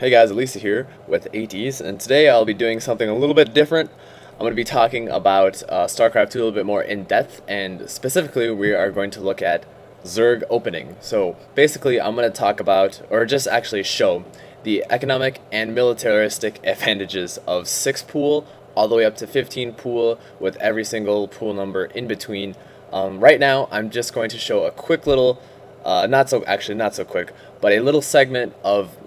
Hey guys, Elisa here with ATs, and today I'll be doing something a little bit different. I'm going to be talking about StarCraft 2 a little bit more in depth, and specifically we are going to look at Zerg opening. So basically I'm going to talk about, or just actually show, the economic and militaristic advantages of 6 pool all the way up to 15 pool with every single pool number in between. Right now I'm just going to show a quick little, not so quick, but a little segment of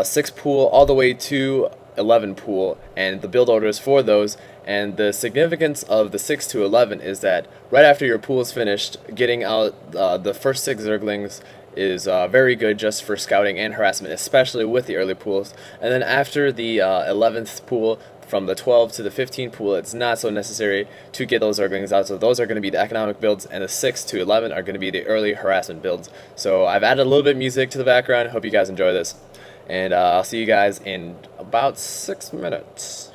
6 pool all the way to 11 pool and the build orders for those. And the significance of the 6 to 11 is that right after your pool is finished, getting out the first 6 Zerglings is very good just for scouting and harassment, especially with the early pools. And then after the 11th pool, from the 12 to the 15 pool, it's not so necessary to get those Zerglings out. So those are going to be the economic builds, and the 6 to 11 are going to be the early harassment builds. So I've added a little bit of music to the background. Hope you guys enjoy this. And I'll see you guys in about 6 minutes.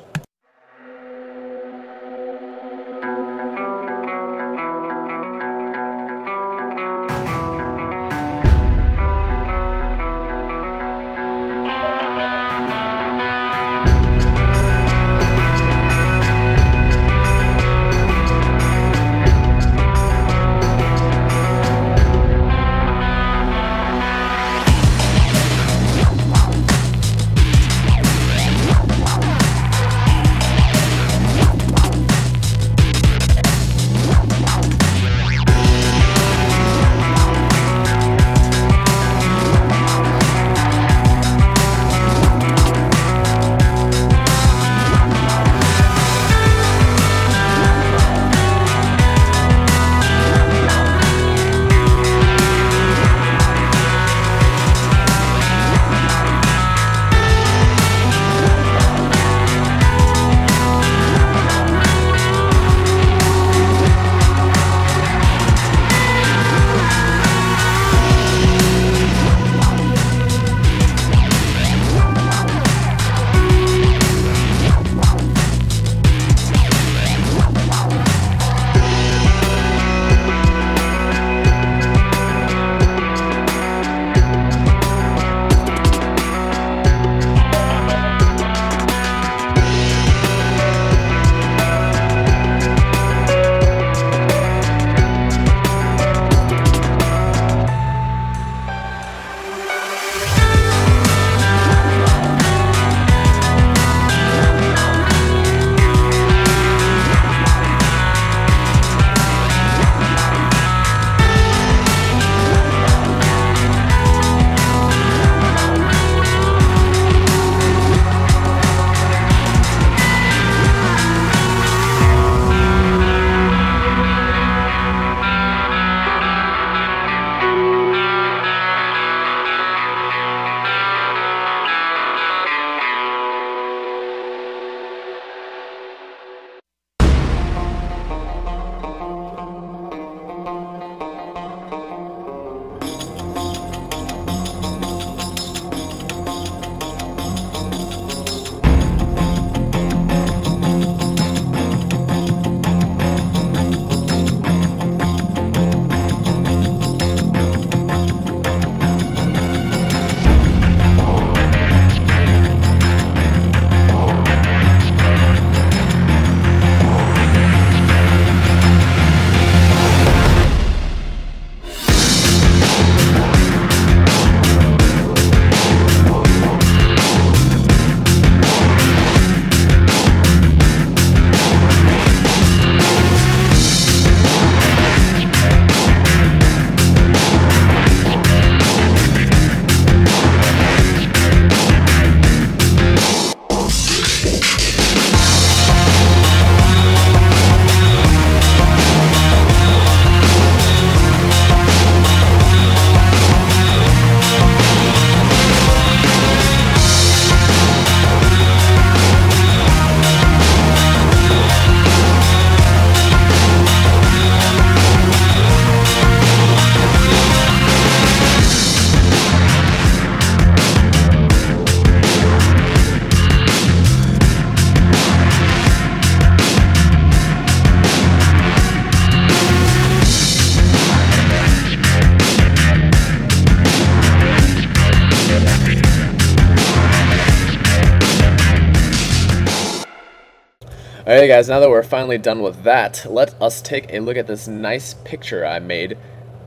Alright guys, now that we're finally done with that, let us take a look at this nice picture I made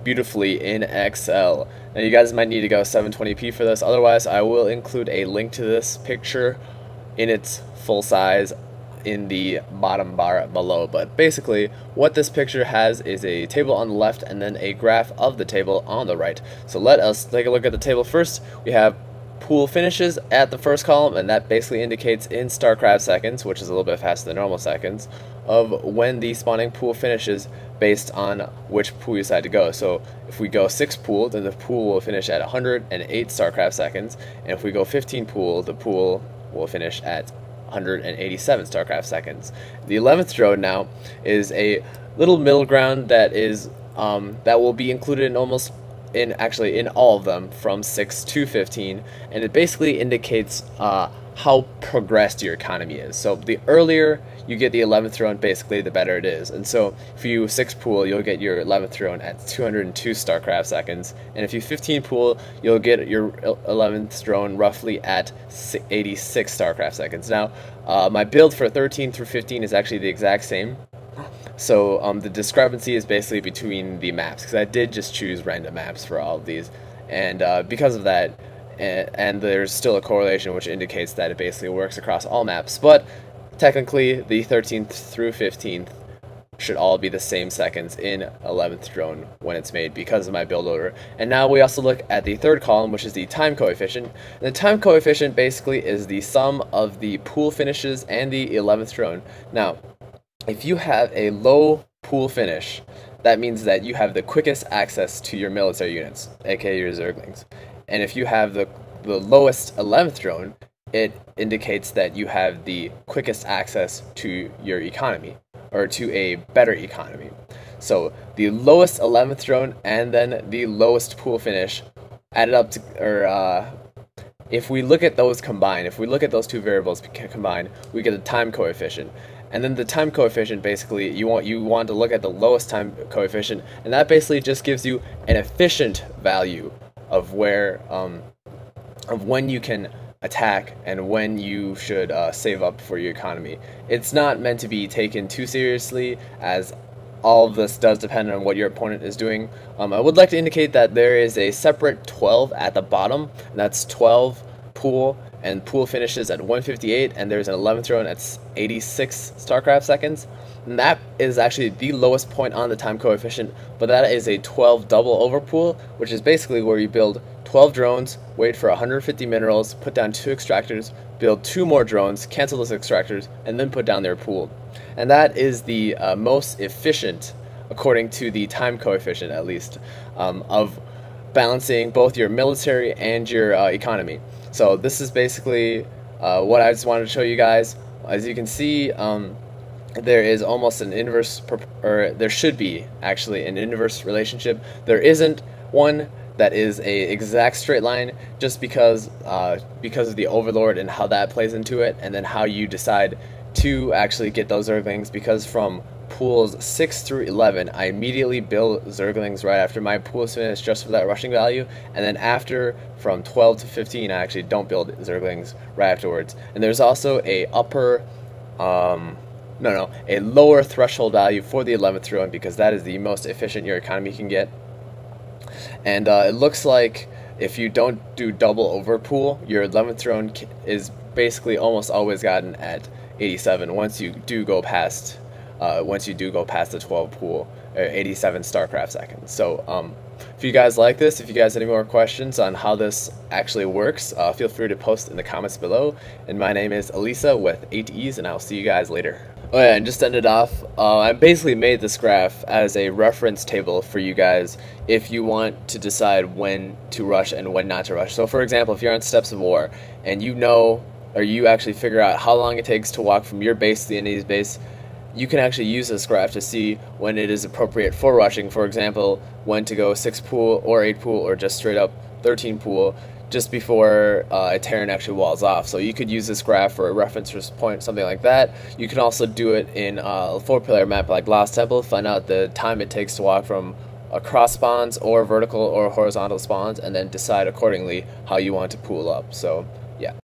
beautifully in Excel. Now you guys might need to go 720p for this, otherwise I will include a link to this picture in its full size in the bottom bar below. But basically what this picture has is a table on the left and then a graph of the table on the right. So let us take a look at the table first. We have pool finishes at the first column, and that basically indicates in StarCraft seconds, which is a little bit faster than normal seconds, of when the spawning pool finishes based on which pool you decide to go. So if we go 6 pool, then the pool will finish at 108 StarCraft seconds, and if we go 15 pool, the pool will finish at 187 StarCraft seconds. The 11th drone now is a little middle ground that is that will be included in in all of them from 6 to 15, and it basically indicates how progressed your economy is. So the earlier you get the 11th drone, basically the better it is. And so if you 6 pool, you'll get your 11th drone at 202 StarCraft seconds, and if you 15 pool, you'll get your 11th drone roughly at 86 StarCraft seconds. Now my build for 13 through 15 is actually the exact same. So the discrepancy is basically between the maps, because I did just choose random maps for all of these, and because of that, and there's still a correlation which indicates that it basically works across all maps, but technically the 13th through 15th should all be the same seconds in 11th drone when it's made because of my build order. And now we also look at the third column, which is the time coefficient. And the time coefficient basically is the sum of the pool finishes and the 11th drone. Now if you have a low pool finish, that means that you have the quickest access to your military units, aka your Zerglings. And if you have the lowest 11th drone, it indicates that you have the quickest access to your economy, or to a better economy. So the lowest 11th drone and then the lowest pool finish added up to, if we look at those combined, if we look at those two variables combined, we get a time coefficient. And then the time coefficient, basically, you want to look at the lowest time coefficient, and that basically just gives you an efficient value of where, of when you can attack and when you should save up for your economy. It's not meant to be taken too seriously, as all of this does depend on what your opponent is doing. I would like to indicate that there is a separate 12 at the bottom, and that's 12 pool, and pool finishes at 158, and there's an 11th drone at 86 StarCraft seconds, and that is actually the lowest point on the time coefficient, but that is a 12 double over pool, which is basically where you build 12 drones, wait for 150 minerals, put down 2 extractors, build 2 more drones, cancel those extractors, and then put down their pool. And that is the most efficient, according to the time coefficient at least, of balancing both your military and your economy. So this is basically what I just wanted to show you guys. As you can see, there is almost an inverse, or there should be actually an inverse relationship. There isn't one that is a exact straight line, just because of the overlord and how that plays into it, and then how you decide to actually get those Zerglings, because from pools 6 through 11, I immediately build Zerglings right after my pool is finished, just for that rushing value, and then after, from 12 to 15, I actually don't build Zerglings right afterwards. And there's also a a lower threshold value for the 11th drone, because that is the most efficient your economy can get. And it looks like if you don't do double over pool, your 11th drone is basically almost always gotten at 87 once you do go past the 12 pool, 87 StarCraft seconds. So if you guys like this, if you guys have any more questions on how this actually works, feel free to post in the comments below. And my name is Elisa with 8 E's, and I'll see you guys later. Oh yeah, and just to end it off, I basically made this graph as a reference table for you guys if you want to decide when to rush and when not to rush. So for example, if you're on Steps of War and you know, or you actually figure out how long it takes to walk from your base to the enemy's base, you can actually use this graph to see when it is appropriate for rushing. For example, when to go 6 pool or 8 pool, or just straight up 13 pool, just before a Terran actually walls off. So you could use this graph for a reference point, something like that. You can also do it in a 4-player map like Lost Temple, find out the time it takes to walk from across spawns or vertical or horizontal spawns, and then decide accordingly how you want to pool up. So